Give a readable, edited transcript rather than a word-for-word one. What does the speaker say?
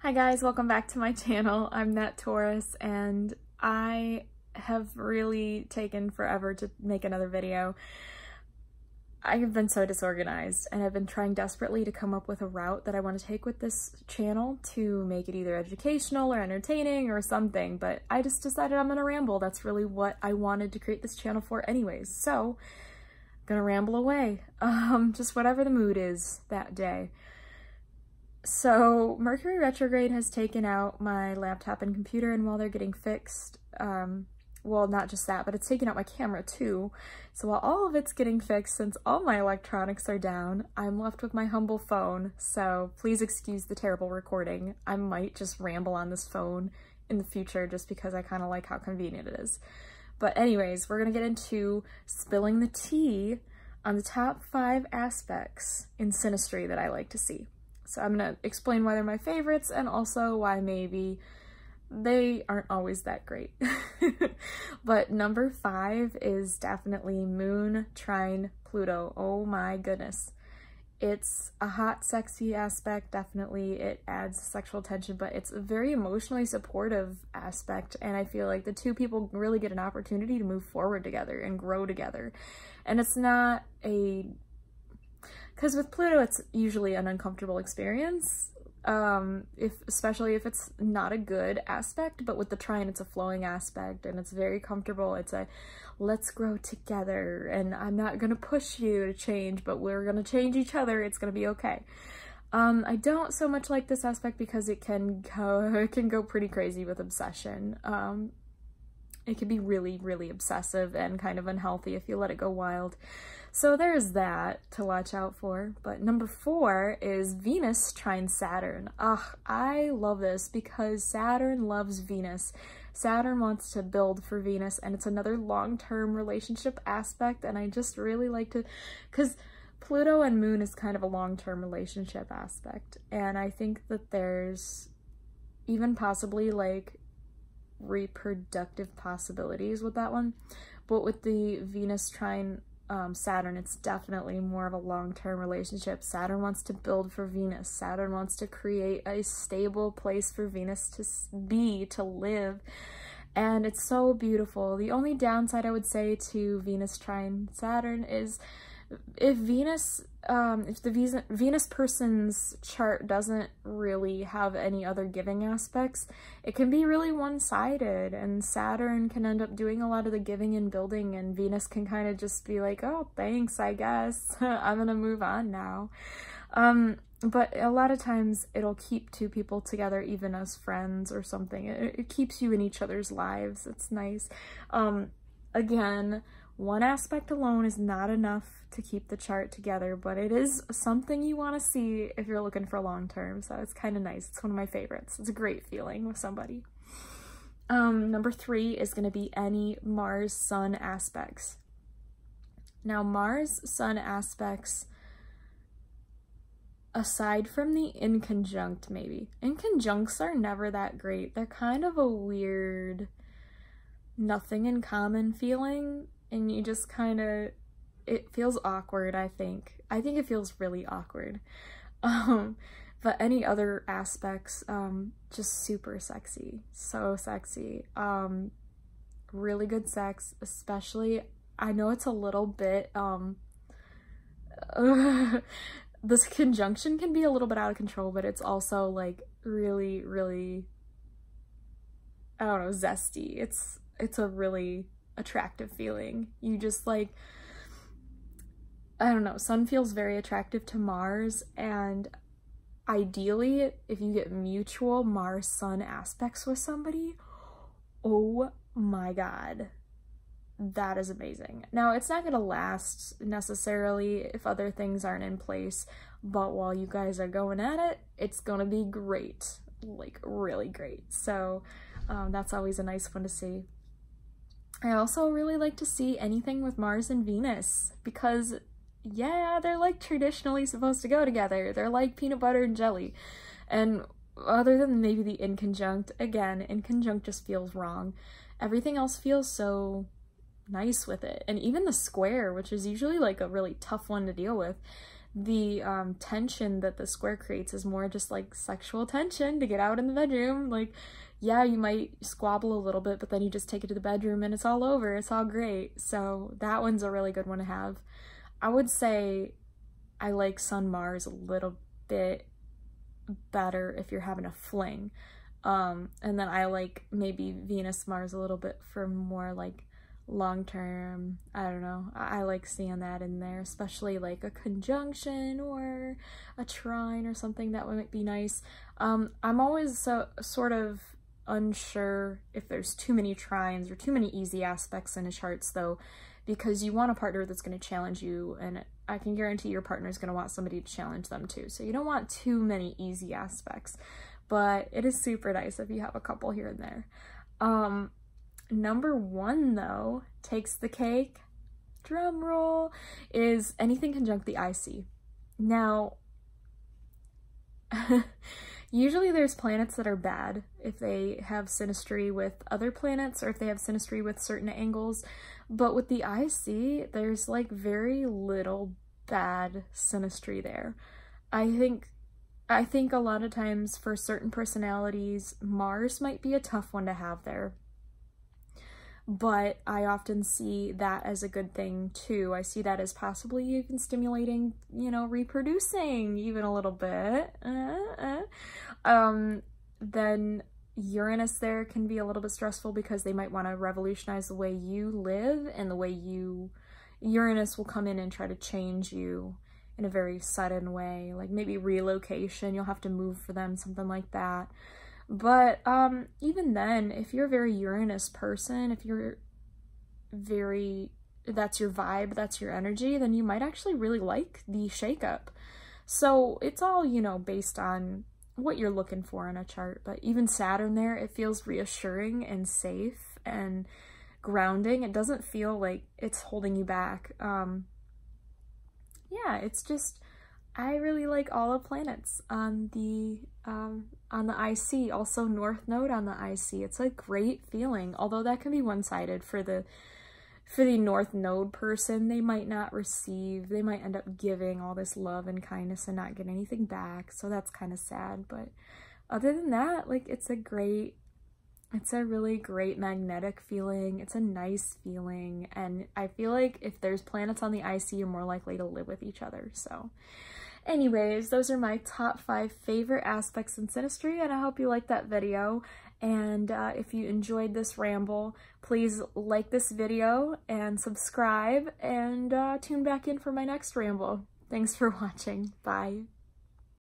Hi guys, welcome back to my channel. I'm Nat Taurus and I have really taken forever to make another video. I have been so disorganized and I've been trying desperately to come up with a route that I want to take with this channel to make it either educational or entertaining or something, but I just decided I'm gonna ramble. That's really what I wanted to create this channel for anyways, so I'm gonna ramble away. Just whatever the mood is that day. So Mercury retrograde has taken out my laptop and computer, and while they're getting fixed, well, not just that, but it's taken out my camera too. So while all of it's getting fixed, since all my electronics are down, I'm left with my humble phone. So please excuse the terrible recording. I might just ramble on this phone in the future just because I kind of like how convenient it is. But anyways, we're gonna get into spilling the tea on the top 5 aspects in Synastry that I like to see. So I'm gonna explain why they're my favorites and also why maybe they aren't always that great. But number 5 is definitely Moon trine Pluto. Oh my goodness. It's a hot, sexy aspect, definitely. It adds sexual tension, but it's a very emotionally supportive aspect, and I feel like the two people really get an opportunity to move forward together and grow together. And it's not a... because with Pluto, it's usually an uncomfortable experience, especially if it's not a good aspect, but with the trine, it's a flowing aspect, and it's very comfortable. It's a, let's grow together, and I'm not gonna push you to change, but we're gonna change each other. It's gonna be okay. I don't so much like this aspect because it can go pretty crazy with obsession. It can be really, really obsessive and kind of unhealthy if you let it go wild. So there's that to watch out for. But number 4 is Venus trine Saturn. Ugh, I love this because Saturn loves Venus. Saturn wants to build for Venus, and it's another long-term relationship aspect, and I just really like to, because Pluto and Moon is kind of a long-term relationship aspect, and I think that there's even possibly like reproductive possibilities with that one. But with the Venus trine Saturn, it's definitely more of a long-term relationship. Saturn wants to build for Venus. Saturn wants to create a stable place for Venus to be, to live, and it's so beautiful. The only downside I would say to Venus trine Saturn is if Venus, if the Venus person's chart doesn't really have any other giving aspects, it can be really one-sided, and Saturn can end up doing a lot of the giving and building, and Venus can kind of just be like, oh, thanks, I guess. I'm gonna move on now. But a lot of times it'll keep two people together, even as friends or something. It keeps you in each other's lives. It's nice. Again, one aspect alone is not enough to keep the chart together, but it is something you want to see if you're looking for long term, so it's kind of nice. It's one of my favorites. It's a great feeling with somebody. Number 3 is going to be any Mars-Sun aspects. Now, Mars-Sun aspects, aside from the inconjunct, maybe. Inconjuncts are never that great. They're kind of a weird, nothing in common feeling, and you just kind of, it feels awkward, I think. I think it feels really awkward. But any other aspects, just super sexy. So sexy. Really good sex, especially, I know it's a little bit, this conjunction can be a little bit out of control, but it's also like really, really, I don't know, zesty. It's a really attractive feeling. You just like, I don't know, Sun feels very attractive to Mars, and ideally if you get mutual Mars-Sun aspects with somebody, oh my god, that is amazing. Now, it's not gonna last necessarily if other things aren't in place, but while you guys are going at it, it's gonna be great, like really great. So that's always a nice one to see. I also really like to see anything with Mars and Venus because, yeah, they're like traditionally supposed to go together. They're like peanut butter and jelly. And other than maybe the inconjunct, again, inconjunct just feels wrong. Everything else feels so nice with it. And even the square, which is usually like a really tough one to deal with, the tension that the square creates is more just like sexual tension to get out in the bedroom. Like, yeah, you might squabble a little bit, but then you just take it to the bedroom and it's all over. It's all great. So that one's a really good one to have. I would say I like Sun Mars a little bit better if you're having a fling. And then I like maybe Venus Mars a little bit for more like long-term. I don't know, I like seeing that in there, especially like a conjunction or a trine or something. That might be nice. I'm always sort of unsure if there's too many trines or too many easy aspects in a charts though, because you want a partner that's going to challenge you, and I can guarantee your partner is going to want somebody to challenge them too. So you don't want too many easy aspects, but it is super nice if you have a couple here and there. Number one though, takes the cake, drum roll, is anything conjunct the IC. Now, usually there's planets that are bad if they have synastry with other planets or if they have synastry with certain angles, but with the IC, there's like very little bad synastry there. I think a lot of times for certain personalities, Mars might be a tough one to have there. But I often see that as a good thing too. I see that as possibly even stimulating, you know, reproducing even a little bit. Then Uranus there can be a little bit stressful because they might want to revolutionize the way you live and the way Uranus will come in and try to change you in a very sudden way, like maybe relocation, you'll have to move for them, something like that. But even then, if you're a very Uranus person, if you're very, that's your vibe, that's your energy, then you might actually really like the shakeup. So it's all, you know, based on what you're looking for in a chart. But even Saturn there, it feels reassuring and safe and grounding. It doesn't feel like it's holding you back. Yeah, it's just, I really like all the planets on the IC. Also North Node on the IC. It's a great feeling, although that can be one-sided for the North Node person. They might not receive, they might end up giving all this love and kindness and not get anything back, so that's kind of sad. But other than that, like, it's a really great magnetic feeling. It's a nice feeling, and I feel like if there's planets on the IC, you're more likely to live with each other. So anyways, those are my top 5 favorite aspects in synastry, and I hope you liked that video. And if you enjoyed this ramble, please like this video and subscribe, and tune back in for my next ramble. Thanks for watching. Bye.